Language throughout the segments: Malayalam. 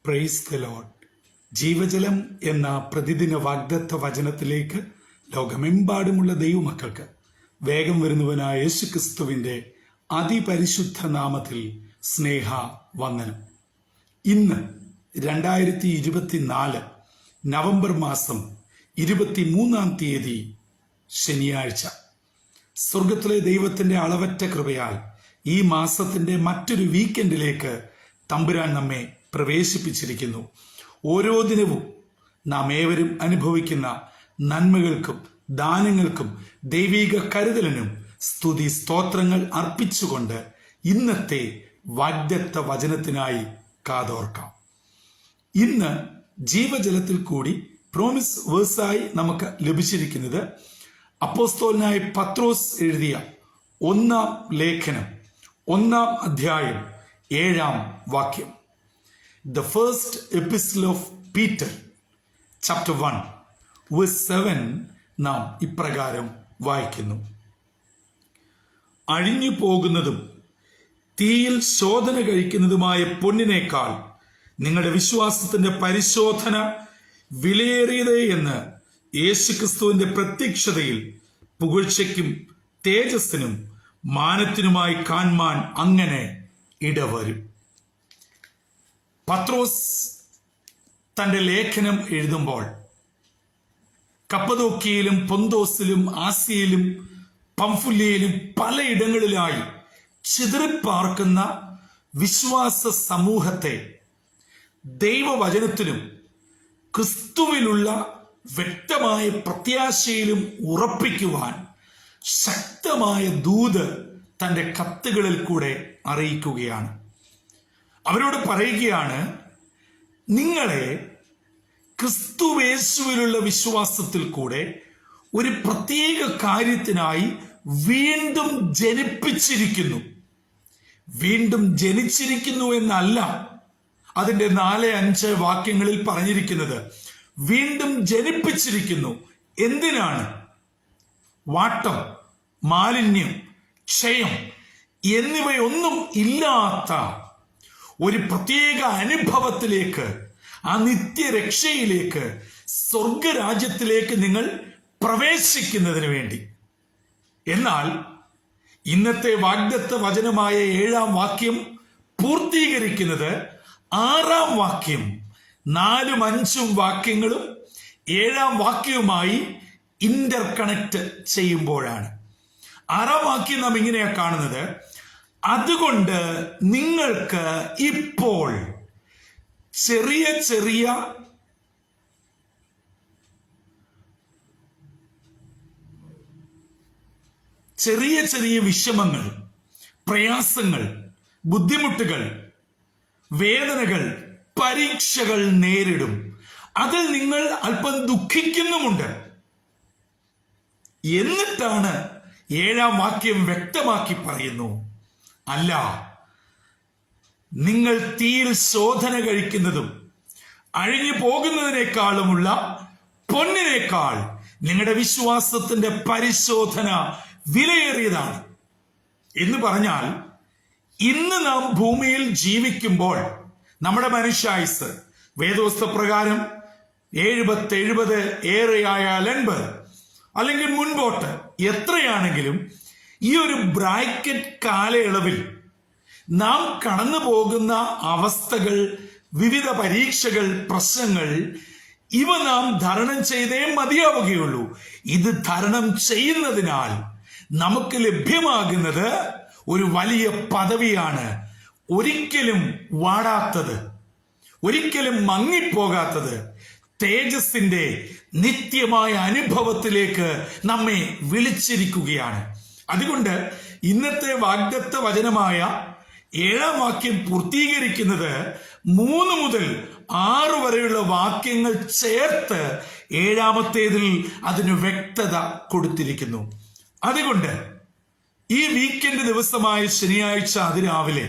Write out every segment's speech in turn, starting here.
Praise the Lord. ജീവജലം എന്ന പ്രതിദിന വാഗ്ദത്ത വചനത്തിലേക്ക് ലോകമെമ്പാടുമുള്ള ദൈവമക്കൾക്ക് വേഗം വരുന്നവനായ യേശുക്രിസ്തുവിന്റെ അതിപരിശുദ്ധ നാമത്തിൽ സ്നേഹ വന്ദനം. ഇന്ന് 2024 നവംബർ മാസം 23-ാം തീയതി ശനിയാഴ്ച. സ്വർഗത്തിലെ ദൈവത്തിന്റെ അളവറ്റ കൃപയാൽ ഈ മാസത്തിന്റെ മറ്റൊരു വീക്കെൻഡിലേക്ക് തമ്പുരാൻ നമ്മെ പ്രവേശിപ്പിച്ചിരിക്കുന്നു. ഓരോ ദിനവും നാം ഏവരും അനുഭവിക്കുന്ന നന്മകൾക്കും ദാനങ്ങൾക്കും ദൈവിക കരുതലിനും സ്തുതി സ്തോത്രങ്ങൾ അർപ്പിച്ചുകൊണ്ട് ഇന്നത്തെ വാഗ്ദത്ത വചനത്തിനായി കാതോർക്കാം. ഇന്ന് ജീവജലത്തിൽ കൂടി പ്രോമിസ് വേഴ്സായി നമുക്ക് ലഭിച്ചിരിക്കുന്നത് അപ്പോസ്തലനായ പത്രോസ് എഴുതിയ 1-ാം ലേഖനം 1-ാം അധ്യായം 7-ാം വാക്യം. The first epistle of Peter, chapter 1, verse 7 നാം ഇപ്രകാരം വായിക്കുന്നു: അഴിഞ്ഞു പോകുന്നതും തീയിൽ ശോധന കഴിക്കുന്നതുമായ പൊന്നിനേക്കാൾ നിങ്ങളുടെ വിശ്വാസത്തിന്റെ പരിശോധന വിലയേറിയത് എന്ന് യേശുക്രിസ്തുവിന്റെ പ്രത്യക്ഷതയിൽ പുകഴ്ചയ്ക്കും തേജസ്സിനും മാനത്തിനുമായി കാൺമാൻ അങ്ങനെ ഇടവരും. പത്രോസ് തന്റെ ലേഖനം എഴുതുമ്പോൾ കപ്പദോക്യയിലും പൊന്തോസിലും ആസിയയിലും പംഫുല്യയിലും പലയിടങ്ങളിലായി ചിതറിപ്പാർക്കുന്ന വിശ്വാസ സമൂഹത്തെ ദൈവവചനത്തിലും ക്രിസ്തുവിലുള്ള വ്യക്തമായ പ്രത്യാശയിലും ഉറപ്പിക്കുവാൻ ശക്തമായ ദൂത് തന്റെ കത്തുകളിൽ കൂടെ അറിയിക്കുകയാണ്. അവരോട് പറയുകയാണ്, നിങ്ങളെ ക്രിസ്തുവേശുവിലുള്ള വിശ്വാസത്തിൽ കൂടെ ഒരു പ്രത്യേക കാര്യത്തിനായി വീണ്ടും ജനിപ്പിച്ചിരിക്കുന്നു. വീണ്ടും ജനിച്ചിരിക്കുന്നു എന്നല്ല അതിന്റെ 4-5 വാക്യങ്ങളിൽ പറഞ്ഞിരിക്കുന്നത്. വീണ്ടും ജനിപ്പിച്ചിരിക്കുന്നു. എന്തിനാണ്? വാട്ടം, മാലിന്യം, ക്ഷയം എന്നിവയൊന്നും ഇല്ലാത്ത ഒരു പ്രത്യേക അനുഭവത്തിലേക്ക്, ആ നിത്യരക്ഷയിലേക്ക്, സ്വർഗരാജ്യത്തിലേക്ക് നിങ്ങൾ പ്രവേശിക്കുന്നതിന് വേണ്ടി. എന്നാൽ ഇന്നത്തെ വാഗ്ദത്ത വചനമായ 7-ാം വാക്യം പൂർത്തീകരിക്കുന്നത് 6-ാം വാക്യം. 4-ഉം 5-ഉം വാക്യങ്ങളും 7-ാം വാക്യവുമായി ഇന്റർ കണക്ട് ചെയ്യുമ്പോഴാണ്. 6-ാം വാക്യം നാം ഇങ്ങനെയാ കാണുന്നത്: അതുകൊണ്ട് നിങ്ങൾക്ക് ഇപ്പോൾ ചെറിയ ചെറിയ വിഷമങ്ങൾ, പ്രയാസങ്ങൾ, ബുദ്ധിമുട്ടുകൾ, വേദനകൾ, പരീക്ഷകൾ നേരിടും. അതിൽ നിങ്ങൾ അല്പം ദുഃഖിക്കുന്നുമുണ്ട്. എന്നിട്ടാണ് 7-ാം വാക്യം വ്യക്തമാക്കി പറയുന്നു, അല്ല, നിങ്ങൾ തീയിൽ ശോധന കഴിക്കുന്നതും അഴിഞ്ഞു പോകുന്നതിനേക്കാളുമുള്ള പൊന്നിനേക്കാൾ നിങ്ങളുടെ വിശ്വാസത്തിന്റെ പരിശോധന വിലയേറിയതാണ്. എന്ന് പറഞ്ഞാൽ, ഇന്ന് നാം ഭൂമിയിൽ ജീവിക്കുമ്പോൾ നമ്മുടെ മനുഷ്യായുസ് വേദോസ്ത പ്രകാരം 70 ഏറെയായാൽ 80, അല്ലെങ്കിൽ മുൻപോട്ട് എത്രയാണെങ്കിലും ഈ ഒരു ബ്രാക്കറ്റ് കാലയളവിൽ നാം കടന്നു പോകുന്ന അവസ്ഥകൾ, വിവിധ പരീക്ഷകൾ, പ്രശ്നങ്ങൾ, ഇവ നാം തരണം ചെയ്തേ മതിയാവുകയുള്ളൂ. ഇത് തരണം ചെയ്യുന്നതിനാൽ നമുക്ക് ലഭ്യമാകുന്നത് ഒരു വലിയ പദവിയാണ്. ഒരിക്കലും വാടാത്തത്, ഒരിക്കലും മങ്ങിപ്പോകാത്തത്, തേജസ്സിന്റെ നിത്യമായ അനുഭവത്തിലേക്ക് നമ്മെ വിളിച്ചിരിക്കുകയാണ്. അതുകൊണ്ട് ഇന്നത്തെ വാഗ്ദത്ത വചനമായ 7-ാം വാക്യം പൂർത്തീകരിക്കുന്നത് 3 മുതൽ 6 വരെയുള്ള വാക്യങ്ങൾ ചേർത്ത് 7-ാമത്തേതിൽ അതിന് വ്യക്തത കൊടുത്തിരിക്കുന്നു. അതുകൊണ്ട് ഈ വീക്കെൻഡ് ദിവസമായ ശനിയാഴ്ച അതിരാവിലെ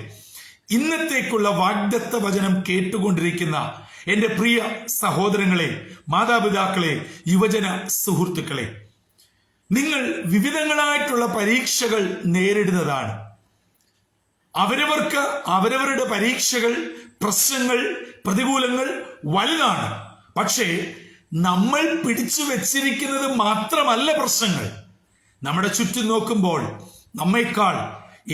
ഇന്നത്തേക്കുള്ള വാഗ്ദത്ത വചനം കേട്ടുകൊണ്ടിരിക്കുന്ന എന്റെ പ്രിയ സഹോദരങ്ങളെ, മാതാപിതാക്കളെ, യുവജന സുഹൃത്തുക്കളെ, നിങ്ങൾ വിവിധങ്ങളായിട്ടുള്ള പരീക്ഷകൾ നേരിടുന്നതാണ്. അവരവർക്ക് അവരവരുടെ പരീക്ഷകൾ, പ്രശ്നങ്ങൾ, പ്രതികൂലങ്ങൾ വലുതാണ്. പക്ഷേ നമ്മൾ പിടിച്ചു വെച്ചിരിക്കുന്നത് മാത്രമല്ല പ്രശ്നങ്ങൾ. നമ്മുടെ ചുറ്റും നോക്കുമ്പോൾ നമ്മേക്കാൾ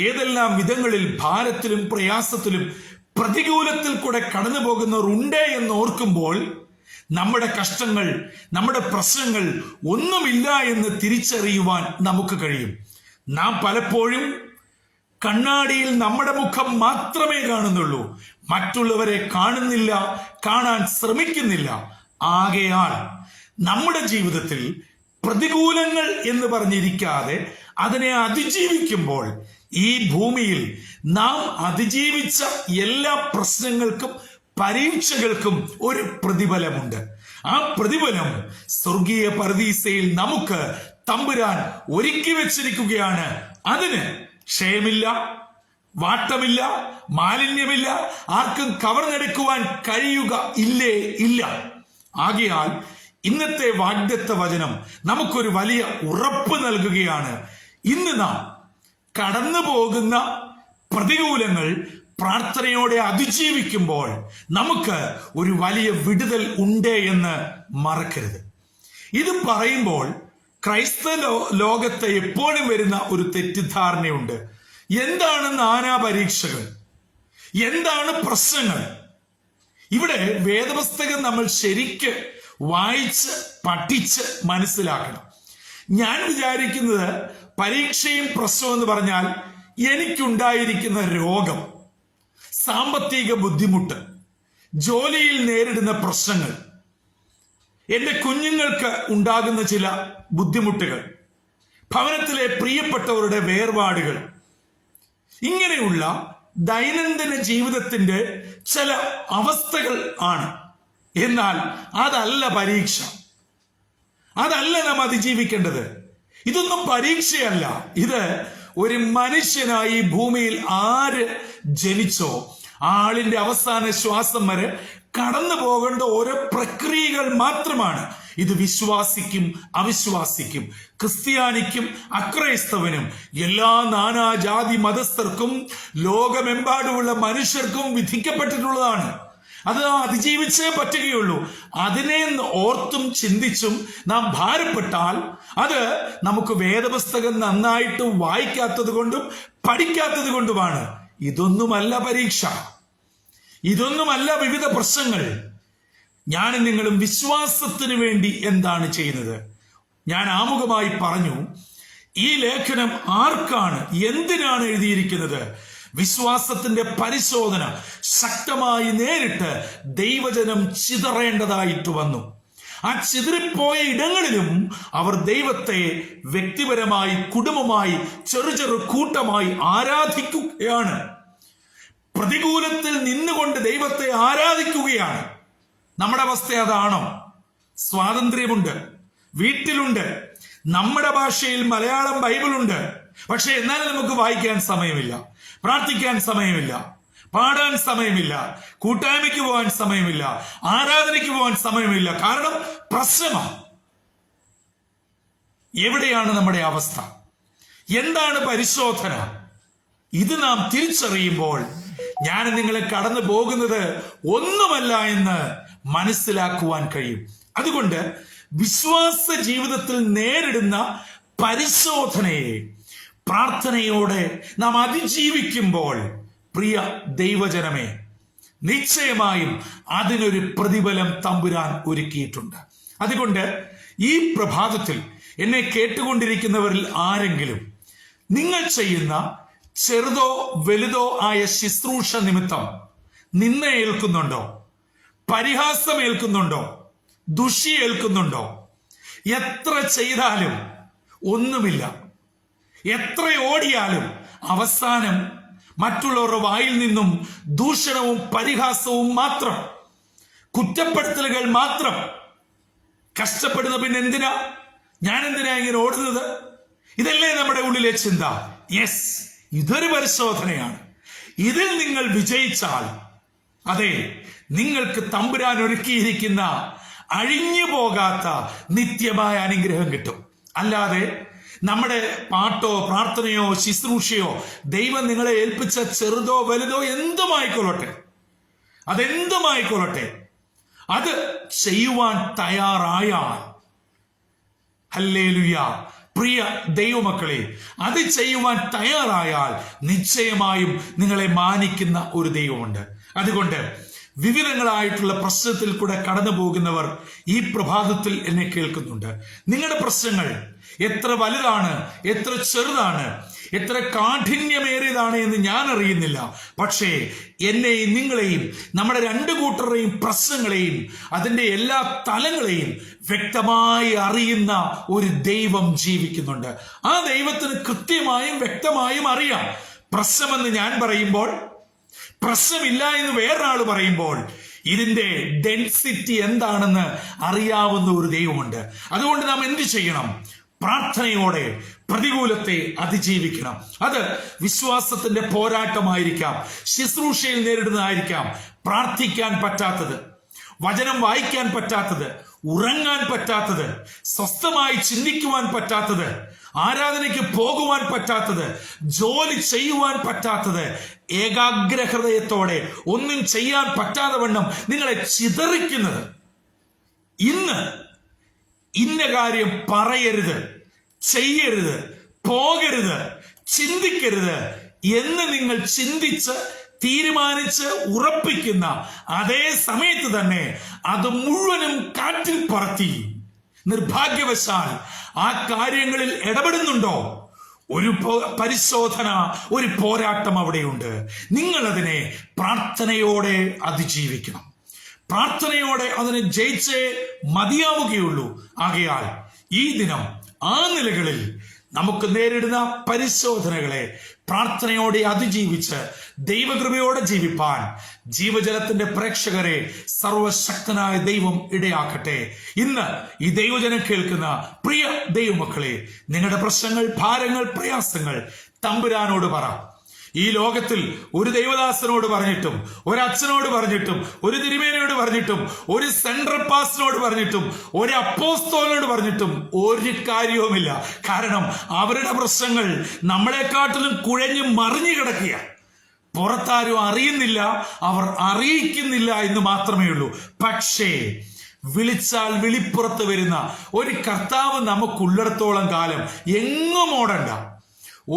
ഏതെല്ലാം വിധങ്ങളിൽ ഭാരത്തിലും പ്രയാസത്തിലും പ്രതികൂലത്തിൽ കൂടെ കടന്നു പോകുന്നവർ ഉണ്ട് എന്ന് ഓർക്കുമ്പോൾ നമ്മുടെ കഷ്ടങ്ങൾ, നമ്മുടെ പ്രശ്നങ്ങൾ ഒന്നുമില്ല എന്ന് തിരിച്ചറിയുവാൻ നമുക്ക് കഴിയും. നാം പലപ്പോഴും കണ്ണാടിയിൽ നമ്മുടെ മുഖം മാത്രമേ കാണുന്നുള്ളൂ, മറ്റുള്ളവരെ കാണുന്നില്ല, കാണാൻ ശ്രമിക്കുന്നില്ല. ആകയാൽ നമ്മുടെ ജീവിതത്തിൽ പ്രതികൂലങ്ങൾ എന്ന് പറഞ്ഞിരിക്കാതെ അതിനെ അതിജീവിക്കുമ്പോൾ ഈ ഭൂമിയിൽ നാം അതിജീവിച്ച എല്ലാ പ്രശ്നങ്ങൾക്കും പരീക്ഷകൾക്കും ഒരു പ്രതിഫലമുണ്ട്. ആ പ്രതിഫലം സ്വർഗീയ പരദീസയിൽ നമുക്ക് തമ്പുരാൻ ഒരുക്കി വെച്ചിരിക്കുകയാണ്. അതിന് ക്ഷയമില്ല, വാട്ടമില്ല, മാലിന്യമില്ല, ആർക്കും കവർന്നെടുക്കുവാൻ കഴിയുക ഇല്ല. ആകയാൽ ഇന്നത്തെ വാഗ്ദത്ത വചനം നമുക്കൊരു വലിയ ഉറപ്പ് നൽകുകയാണ്. ഇന്ന് നാം കടന്നു പോകുന്ന പ്രതികൂലങ്ങൾ പ്രാർത്ഥനയോടെ അതിജീവിക്കുമ്പോൾ നമുക്ക് ഒരു വലിയ വിടുതൽ ഉണ്ട് എന്ന് മറക്കരുത്. ഇത് പറയുമ്പോൾ ക്രൈസ്തവ ലോകത്തെ എപ്പോഴും വരുന്ന ഒരു തെറ്റിദ്ധാരണയുണ്ട്. എന്താണ് നാനാ പരീക്ഷകൾ? എന്താണ് പ്രശ്നങ്ങൾ? ഇവിടെ വേദപുസ്തകം നമ്മൾ ശരിക്ക് വായിച്ച് പഠിച്ച് മനസ്സിലാക്കണം. ഞാൻ വിചാരിക്കുന്നത് പരീക്ഷയും പ്രശ്നവും എന്ന് പറഞ്ഞാൽ എനിക്കുണ്ടായിരിക്കുന്ന രോഗം, സാമ്പത്തിക ബുദ്ധിമുട്ട്, ജോലിയിൽ നേരിടുന്ന പ്രശ്നങ്ങൾ, എന്റെ കുഞ്ഞുങ്ങൾക്ക് ഉണ്ടാകുന്ന ചില ബുദ്ധിമുട്ടുകൾ, ഭവനത്തിലെ പ്രിയപ്പെട്ടവരുടെ വേർപാടുകൾ, ഇങ്ങനെയുള്ള ദൈനംദിന ജീവിതത്തിന്റെ ചില അവസ്ഥകൾ ആണ്. എന്നാൽ അതല്ല പരീക്ഷ, അതല്ല നാം അതിജീവിക്കേണ്ടത്. ഇതൊന്നും പരീക്ഷയല്ല. ഇത് ഒരു മനുഷ്യനായി ഭൂമിയിൽ ആര് ജനിച്ചോ ആളിന്റെ അവസാന ശ്വാസം വരെ കടന്നു പോകേണ്ട ഓരോ പ്രക്രിയകൾ മാത്രമാണ്. ഇത് വിശ്വാസിക്കും അവിശ്വാസിക്കും, ക്രിസ്ത്യാനിക്കും അക്രൈസ്തവനും, എല്ലാ നാനാജാതി മതസ്ഥർക്കും ലോകമെമ്പാടുമുള്ള മനുഷ്യർക്കും വിധിക്കപ്പെട്ടിട്ടുള്ളതാണ്. അത് അതിജീവിച്ചേ പറ്റുകയുള്ളൂ. അതിനെ ഓർത്തും ചിന്തിച്ചും നാം ഭാരപ്പെട്ടാൽ അത് നമുക്ക് വേദപുസ്തകം നന്നായിട്ട് വായിക്കാത്തത് കൊണ്ടും പഠിക്കാത്തത് കൊണ്ടുമാണ്. ഇതൊന്നുമല്ല പരീക്ഷ, ഇതൊന്നുമല്ല വിവിധ പ്രശ്നങ്ങൾ. ഞാനും നിങ്ങളും വിശ്വാസത്തിന് വേണ്ടി എന്താണ് ചെയ്യുന്നത്? ഞാൻ ആമുഖമായി പറഞ്ഞു, ഈ ലേഖനം ആർക്കാണ്, എന്തിനാണ് എഴുതിയിരിക്കുന്നത്? വിശ്വാസത്തിന്റെ പരിശോധന ശക്തമായി നേരിട്ട് ദൈവജനം ചിതറേണ്ടതായിട്ട് വന്നു. ആ ചിതറിപ്പോയ ഇടങ്ങളിലും അവർ ദൈവത്തെ വ്യക്തിപരമായി, കുടുംബമായി, ചെറു കൂട്ടമായി ആരാധിക്കുകയാണ്. പ്രതികൂലത്തിൽ നിന്നുകൊണ്ട് ദൈവത്തെ ആരാധിക്കുകയാണ്. നമ്മുടെ അവസ്ഥ അതാണോ? സ്വാതന്ത്ര്യമുണ്ട്, വീട്ടിലുണ്ട്, നമ്മുടെ ഭാഷയിൽ മലയാളം ബൈബിളുണ്ട്. പക്ഷെ എന്നാലും നമുക്ക് വായിക്കാൻ സമയമില്ല, പ്രാർത്ഥിക്കാൻ സമയമില്ല, പാടാൻ സമയമില്ല, കൂട്ടായ്മയ്ക്ക് പോകാൻ സമയമില്ല, ആരാധനയ്ക്ക് പോകാൻ സമയമില്ല. കാരണം പ്രശ്നമാണ്. എവിടെയാണ് നമ്മുടെ അവസ്ഥ? എന്താണ് പരിശോധന? ഇത് നാം തിരിച്ചറിയുമ്പോൾ ഞാൻ നിങ്ങളെ കടന്നു പോകുന്നത് ഒന്നുമല്ല എന്ന് മനസ്സിലാക്കുവാൻ കഴിയും. അതുകൊണ്ട് വിശ്വാസ ജീവിതത്തിൽ നേരിടുന്ന പരിശോധനയെ പ്രാർത്ഥനയോടെ നാം അതിജീവിക്കുമ്പോൾ, പ്രിയ ദൈവജനമേ, നിശ്ചയമായും അതിനൊരു പ്രതിഫലം തമ്പുരാൻ ഒരുക്കിയിട്ടുണ്ട്. അതുകൊണ്ട് ഈ പ്രഭാതത്തിൽ എന്നെ കേട്ടുകൊണ്ടിരിക്കുന്നവരിൽ ആരെങ്കിലും നിങ്ങൾ ചെയ്യുന്ന ചെറുതോ വലുതോ ആയ ശുശ്രൂഷ നിമിത്തം നിന്ന ഏൽക്കുന്നുണ്ടോ? പരിഹാസം ഏൽക്കുന്നുണ്ടോ? ദുഷി ഏൽക്കുന്നുണ്ടോ? എത്ര ചെയ്താലും ഒന്നുമില്ല, എത്ര ഓടിയാലും അവസാനം മറ്റുള്ളവരുടെ വായിൽ നിന്നും ദൂഷണവും പരിഹാസവും മാത്രം, കുറ്റപ്പെടുത്തലുകൾ മാത്രം. കഷ്ടപ്പെടുന്ന പിന്നെ എന്തിനാ? ഞാൻ എന്തിനാ ഇങ്ങനെ ഓടുന്നത്? ഇതല്ലേ നമ്മുടെ ഉള്ളിലെ ചിന്ത. യെസ്, ഇതൊരു പരിശോധനയാണ്. ഇതിൽ നിങ്ങൾ വിജയിച്ചാൽ അതെ, നിങ്ങൾക്ക് തമ്പുരാൻ ഒരുക്കിയിരിക്കുന്ന അഴിഞ്ഞു പോകാത്ത നിത്യമായ അനുഗ്രഹം കിട്ടും. അല്ലാതെ നമ്മുടെ പാട്ടോ പ്രാർത്ഥനയോ ശുശ്രൂഷയോ ദൈവം നിങ്ങളെ ഏൽപ്പിച്ച ചെറുതോ വലുതോ അതെന്തുമായിക്കൊള്ളട്ടെ അത് ചെയ്യുവാൻ തയ്യാറായാൽ, ഹല്ലേലൂയ, പ്രിയ ദൈവമക്കളെ, അത് ചെയ്യുവാൻ തയ്യാറായാൽ നിശ്ചയമായും നിങ്ങളെ മാനിക്കുന്ന ഒരു ദൈവമുണ്ട്. അതുകൊണ്ട് വിവിധങ്ങളായിട്ടുള്ള പ്രശ്നത്തിൽ കൂടെ കടന്നു പോകുന്നവർ ഈ പ്രഭാതത്തിൽ എന്നെ കേൾക്കുന്നുണ്ട്. നിങ്ങളുടെ പ്രശ്നങ്ങൾ എത്ര വലുതാണ്, എത്ര ചെറുതാണ്, എത്ര കാഠിന്യമേറിയതാണ് എന്ന് ഞാൻ അറിയുന്നില്ല. പക്ഷേ എന്നെയും നിങ്ങളെയും നമ്മുടെ രണ്ടു കൂട്ടരുടെയും പ്രശ്നങ്ങളെയും അതിന്റെ എല്ലാ തലങ്ങളെയും വ്യക്തമായി അറിയുന്ന ഒരു ദൈവം ജീവിക്കുന്നുണ്ട്. ആ ദൈവത്തിന് കൃത്യമായും വ്യക്തമായും അറിയാം. പ്രശ്നമെന്ന് ഞാൻ പറയുമ്പോൾ, പ്രശ്നമില്ല എന്ന് വേറൊരാൾ പറയുമ്പോൾ ഇതിന്റെ ഡെൻസിറ്റി എന്താണെന്ന് അറിയാവുന്ന ഒരു ദൈവമുണ്ട്. അതുകൊണ്ട് നാം എന്ത് ചെയ്യണം? പ്രാർത്ഥനയോടെ പ്രതികൂലത്തെ അതിജീവിക്കണം. അത് വിശ്വാസത്തിന്റെ പോരാട്ടമായിരിക്കാം, ശുശ്രൂഷയിൽ നേരിടുന്നതായിരിക്കാം. പ്രാർത്ഥിക്കാൻ പറ്റാത്തത്, വചനം വായിക്കാൻ പറ്റാത്തത്, ഉറങ്ങാൻ പറ്റാത്തത്, സ്വസ്ഥമായി ചിന്തിക്കുവാൻ പറ്റാത്തത്, ആരാധനയ്ക്ക് പോകുവാൻ പറ്റാത്തത്, ജോലി ചെയ്യുവാൻ പറ്റാത്തത്, ഏകാഗ്രഹൃദയത്തോടെ ഒന്നും ചെയ്യാൻ പറ്റാതെ വണ്ണം നിങ്ങളെ ചിതറിക്കുന്നത്, ഇന്ന കാര്യം പറയരുത്, ചെയ്യരുത്, പോകരുത്, ചിന്തിക്കരുത് എന്ന് നിങ്ങൾ ചിന്തിച്ച് തീരുമാനിച്ച് ഉറപ്പിക്കുന്ന അതേ സമയത്ത് തന്നെ അത് മുഴുവനും കാറ്റിൽ പറത്തി നിർഭാഗ്യവശാൽ ആ കാര്യങ്ങളിൽ ഇടപെടുന്നുണ്ടോ? ഒരു പരിശോധന, ഒരു പോരാട്ടം അവിടെയുണ്ട്. നിങ്ങൾ അതിനെ പ്രാർത്ഥനയോടെ അതിജീവിക്കണം. പ്രാർത്ഥനയോടെ അതിനെ ജയിച്ചേ മതിയാവുകയുള്ളൂ. ആകയാൽ ഈ ദിനം ആ നിലകളിൽ നമുക്ക് നേരിടുന്ന പരിശോധനകളെ പ്രാർത്ഥനയോടെ അതിജീവിച്ച് ദൈവകൃപയോടെ ജീവിപ്പാൻ ജീവജലത്തിന്റെ പ്രേക്ഷകരെ സർവശക്തനായ ദൈവം ഇടയാക്കട്ടെ. ഇന്ന് ഈ ദൈവജനം കേൾക്കുന്ന പ്രിയ ദൈവമക്കളെ, നിങ്ങളുടെ പ്രശ്നങ്ങൾ, ഭാരങ്ങൾ, പ്രയാസങ്ങൾ തമ്പുരാനോട് പറ. ഈ ലോകത്തിൽ ഒരു ദൈവദാസനോട് പറഞ്ഞിട്ടും, ഒരച്ഛനോട് പറഞ്ഞിട്ടും, ഒരു തിരുമേനയോട് പറഞ്ഞിട്ടും, ഒരു സെൻട്രൽ പാസ്റ്ററിനോട് പറഞ്ഞിട്ടും, ഒരു അപ്പോസ്തലനോട് പറഞ്ഞിട്ടും ഒരു കാര്യവുമില്ല. കാരണം അവരുടെ പ്രശ്നങ്ങൾ നമ്മളെക്കാട്ടിലും കുഴഞ്ഞു മറിഞ്ഞു കിടക്കുക. പുറത്താരും അറിയുന്നില്ല, അവർ അറിയിക്കുന്നില്ല എന്ന് മാത്രമേ ഉള്ളൂ. പക്ഷേ വിളിച്ചാൽ വിളിപ്പുറത്ത് വരുന്ന ഒരു കർത്താവ് നമുക്കുള്ളിടത്തോളം കാലം എങ്ങും ഓടണ്ട,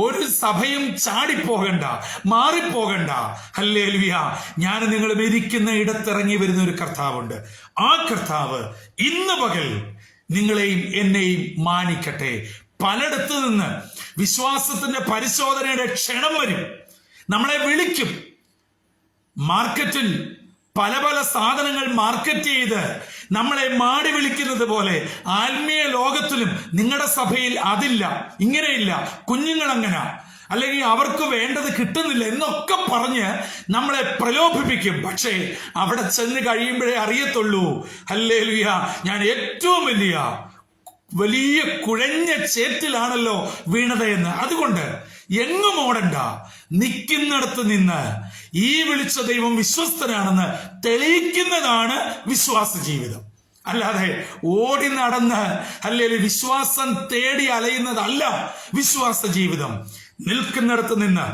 ഒരു സഭയും ചാടിപ്പോകണ്ട, മാറിപ്പോകണ്ട. ഹല്ലേലൂയ. ഞാൻ നിങ്ങൾ ഇരിക്കുന്ന ഇടത്തിറങ്ങി വരുന്ന ഒരു കർത്താവുണ്ട്. ആ കർത്താവ് ഇന്ന് പകൽ നിങ്ങളെയും എന്നെയും മാനിക്കട്ടെ. പലയിടത്തു നിന്ന് വിശ്വാസത്തിന്റെ പരിശോധനയുടെ ക്ഷണം വരും. നമ്മളെ വിളിക്കും. മാർക്കറ്റിൽ പല പല സാധനങ്ങൾ മാർക്കറ്റ് ചെയ്ത് നമ്മളെ മാടി വിളിക്കുന്നത് പോലെ ആത്മീയ ലോകത്തിലും നിങ്ങളുടെ സഭയിൽ അതില്ല, ഇങ്ങനെയില്ല, കുഞ്ഞുങ്ങൾ അങ്ങനെ, അല്ലെങ്കിൽ അവർക്ക് വേണ്ടത് കിട്ടുന്നില്ല എന്നൊക്കെ പറഞ്ഞ് നമ്മളെ പ്രലോഭിപ്പിക്കും. പക്ഷേ അവിടെ ചെന്ന് കഴിയുമ്പോഴേ അറിയത്തുള്ളൂ, ഹല്ലേലൂയ, ഞാൻ ഏറ്റവും വലിയ കുഴഞ്ഞ ചേറ്റിലാണല്ലോ വീണത് എന്ന്. അതുകൊണ്ട് എങ്ങും ഓടണ്ട, നിൽക്കുന്നിടത്ത് നിന്ന് ഈ വിളിച്ച ദൈവം വിശ്വസ്തനാണെന്ന് തെളിയിക്കുന്നതാണ് വിശ്വാസ ജീവിതം. അല്ലാതെ ഓടി നടന്ന് അല്ലെങ്കിൽ വിശ്വാസം തേടി അലയുന്നതല്ല വിശ്വാസ ജീവിതം. നിൽക്കുന്നിടത്ത് നിന്ന്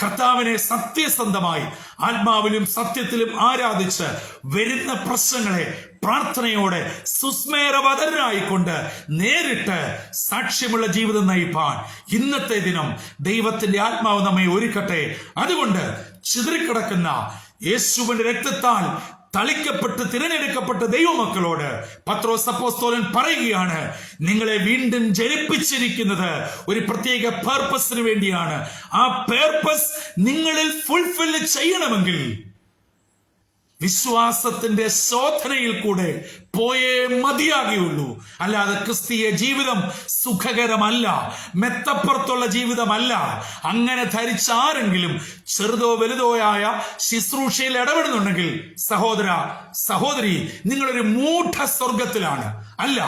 കർത്താവിനെ സത്യസന്ധമായി ആത്മാവിലും സത്യത്തിലും ആരാധിച്ച് വരുന്ന പ്രശ്നങ്ങളെ പ്രാർത്ഥനയോടെ സുസ്മേരവതനായിക്കൊണ്ട് നേരിട്ട് സാക്ഷ്യമുള്ള ജീവിതം നയിപ്പാൻ ഇന്നത്തെ ദിനം ദൈവത്തിന്റെ ആത്മാവ് നമ്മെ ഒരുക്കട്ടെ. അതുകൊണ്ട് ചിതറിക്കിടക്കുന്ന യേശുവിന്റെ രക്തത്താൽ തളിക്കപ്പെട്ട് തിരഞ്ഞെടുക്കപ്പെട്ട ദൈവമക്കളോട് പത്രോസ് അപ്പോസ്തലൻ പറയുകയാണ്, നിങ്ങളെ വീണ്ടും ജനിപ്പിച്ചിരിക്കുന്നത് ഒരു പ്രത്യേക പർപ്പസിന് വേണ്ടിയാണ്. ആ പർപ്പസ് നിങ്ങളിൽ ഫുൾഫിൽ ചെയ്യണമെങ്കിൽ വിശ്വാസത്തിന്റെ ശോധനയിൽ കൂടെ പോയേ മതിയാകുകയുള്ളൂ. അല്ലാതെ ക്രിസ്തീയ ജീവിതം സുഖകരമല്ല, മെത്തപ്പുറത്തുള്ള ജീവിതമല്ല. അങ്ങനെ ധരിച്ച ആരെങ്കിലും ചെറുതോ വലുതോയായ ശുശ്രൂഷയിൽ ഇടപെടുന്നുണ്ടെങ്കിൽ സഹോദര സഹോദരി, നിങ്ങളൊരു മൂഢ സ്വർഗത്തിലാണ്. അല്ല,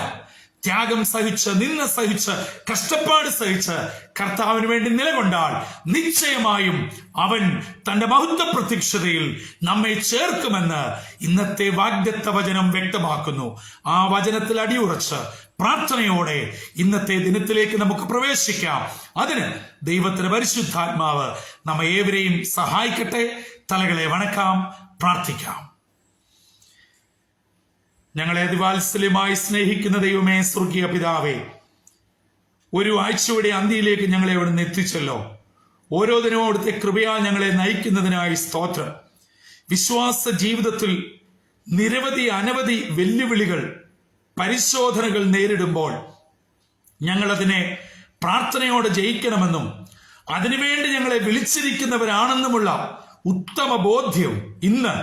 ത്യാഗം സഹിച്ച്, നിന്ന സഹിച്ച്, കഷ്ടപ്പാട് സഹിച്ച് കർത്താവിന് വേണ്ടി നിലകൊണ്ടാൽ നിശ്ചയമായും അവൻ തന്റെ മഹത്വ പ്രത്യക്ഷതയിൽ നമ്മെ ചേർക്കുമെന്ന് ഇന്നത്തെ വാഗ്ദത്ത വചനം വ്യക്തമാക്കുന്നു. ആ വചനത്തിൽ അടിയുറച്ച് പ്രാർത്ഥനയോടെ ഇന്നത്തെ ദിനത്തിലേക്ക് നമുക്ക് പ്രവേശിക്കാം. അതിന് ദൈവത്തിന്റെ പരിശുദ്ധാത്മാവ് നമ്മെ ഏവരെയും സഹായിക്കട്ടെ. തലകളെ വണക്കാം, പ്രാർത്ഥിക്കാം. ഞങ്ങളെ അതിവാത്സല്യമായി സ്നേഹിക്കുന്ന ദൈവമേ, സ്വർഗീയ പിതാവേ, ഒരു ആഴ്ചയുടെ അന്ത്യയിലേക്ക് ഞങ്ങളെ അവിടുന്ന് എത്തിച്ചല്ലോ. ഓരോ ദിനവും അവിടുത്തെ കൃപയാൽ ഞങ്ങളെ നയിക്കുന്നതിനായി സ്തോത്രം. വിശ്വാസ ജീവിതത്തിൽ അനവധി വെല്ലുവിളികൾ, പരിശോധനകൾ നേരിടുമ്പോൾ ഞങ്ങളതിനെ പ്രാർത്ഥനയോടെ ജയിക്കണമെന്നും അതിനുവേണ്ടി ഞങ്ങളെ വിളിച്ചിരിക്കുന്നവരാണെന്നുമുള്ള ഉത്തമ ബോധ്യം ഇന്ന്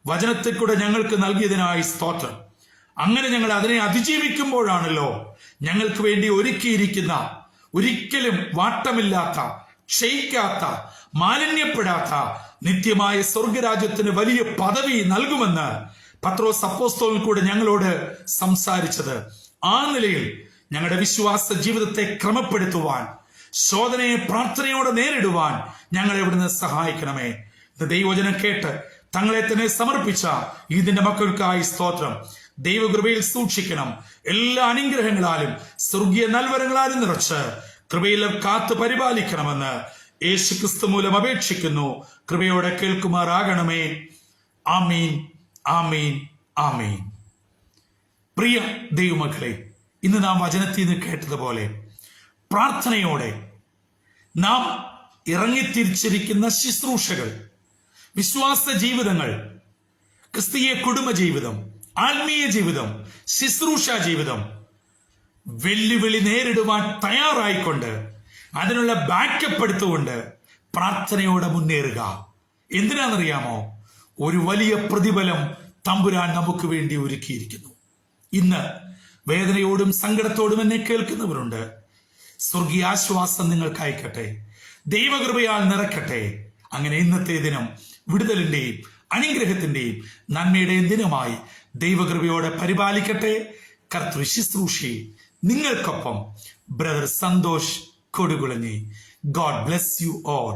വചനത്തിൽ കൂടെ ഞങ്ങൾക്ക് നൽകിയതിനായി സ്തോത്രം. അങ്ങനെ ഞങ്ങൾ അതിനെ അതിജീവിക്കുമ്പോഴാണല്ലോ ഞങ്ങൾക്ക് വേണ്ടി ഒരുക്കിയിരിക്കുന്ന, ഒരിക്കലും വാട്ടമില്ലാത്ത, ക്ഷയിക്കാത്ത, മാലിന്യപ്പെടാത്ത നിത്യമായ സ്വർഗരാജ്യത്തിന് വലിയ പദവി നൽകുമെന്ന് പത്രോസ് അപ്പോസ്തലൻ കൂടെ ഞങ്ങളോട് സംസാരിച്ചത്. ആ നിലയിൽ ഞങ്ങളുടെ വിശ്വാസ ജീവിതത്തെ ക്രമപ്പെടുത്തുവാൻ, ശോധനയെ പ്രാർത്ഥനയോടെ നേരിടുവാൻ ഞങ്ങളെ ഇവിടുന്ന് സഹായിക്കണമേ. ദൈവവചനം കേട്ട് തങ്ങളെ തന്നെ സമർപ്പിച്ച ഇതിന്റെ മക്കൾക്കായി സ്തോത്രം. ദൈവകൃപയിൽ സൂക്ഷിക്കണം. എല്ലാ അനുഗ്രഹങ്ങളാലും സ്വർഗീയ നൽവരങ്ങളാലും നിറച്ച് കൃപയിൽ കാത്തു പരിപാലിക്കണമെന്ന് യേശുക്രിസ്തു മൂലം അപേക്ഷിക്കുന്നു. കൃപയോടെ കേൾക്കുമാറാകണമേ. ആമീൻ, ആമീൻ, ആമീൻ. പ്രിയ ദൈവമക്കളെ, ഇന്ന് നാം വചനത്തിൽ നിന്ന് കേട്ടതുപോലെ പ്രാർത്ഥനയോടെ നാം ഇറങ്ങിത്തിരിച്ചിരിക്കുന്ന ശുശ്രൂഷകൾ, വിശ്വാസ ജീവിതങ്ങൾ, ക്രിസ്തീയ കുടുംബ ജീവിതം, ആത്മീയ ജീവിതം, ശുശ്രൂഷ ജീവിതം വെല്ലുവിളി നേരിടുവാൻ തയ്യാറായിക്കൊണ്ട്, അതിനുള്ള ബാക്കപ്പ് എടുത്തുകൊണ്ട് പ്രാർത്ഥനയോടെ മുന്നേറുക. എന്തിനാണെന്നറിയാമോ? ഒരു വലിയ പ്രതിഫലം തമ്പുരാൻ നമുക്ക് വേണ്ടി ഒരുക്കിയിരിക്കുന്നു. ഇന്ന് വേദനയോടും സങ്കടത്തോടും എന്നെ കേൾക്കുന്നവരുണ്ട്. സ്വർഗീയ ആശ്വാസം നിങ്ങൾക്കയക്കട്ടെ, ദൈവകൃപയാൽ നിറയ്ക്കട്ടെ. അങ്ങനെ ഇന്നത്തെ ദിനം വിടുതലിന്റെയും അനുഗ്രഹത്തിന്റെയും നന്മയുടെയും ദിനമായി ദൈവകൃപയോടെ പരിപാലിക്കട്ടെ. കർത്തൃ ശുശ്രൂഷയിൽ നിങ്ങൾക്കൊപ്പം brother Santhosh Kodukulanji. God bless you all.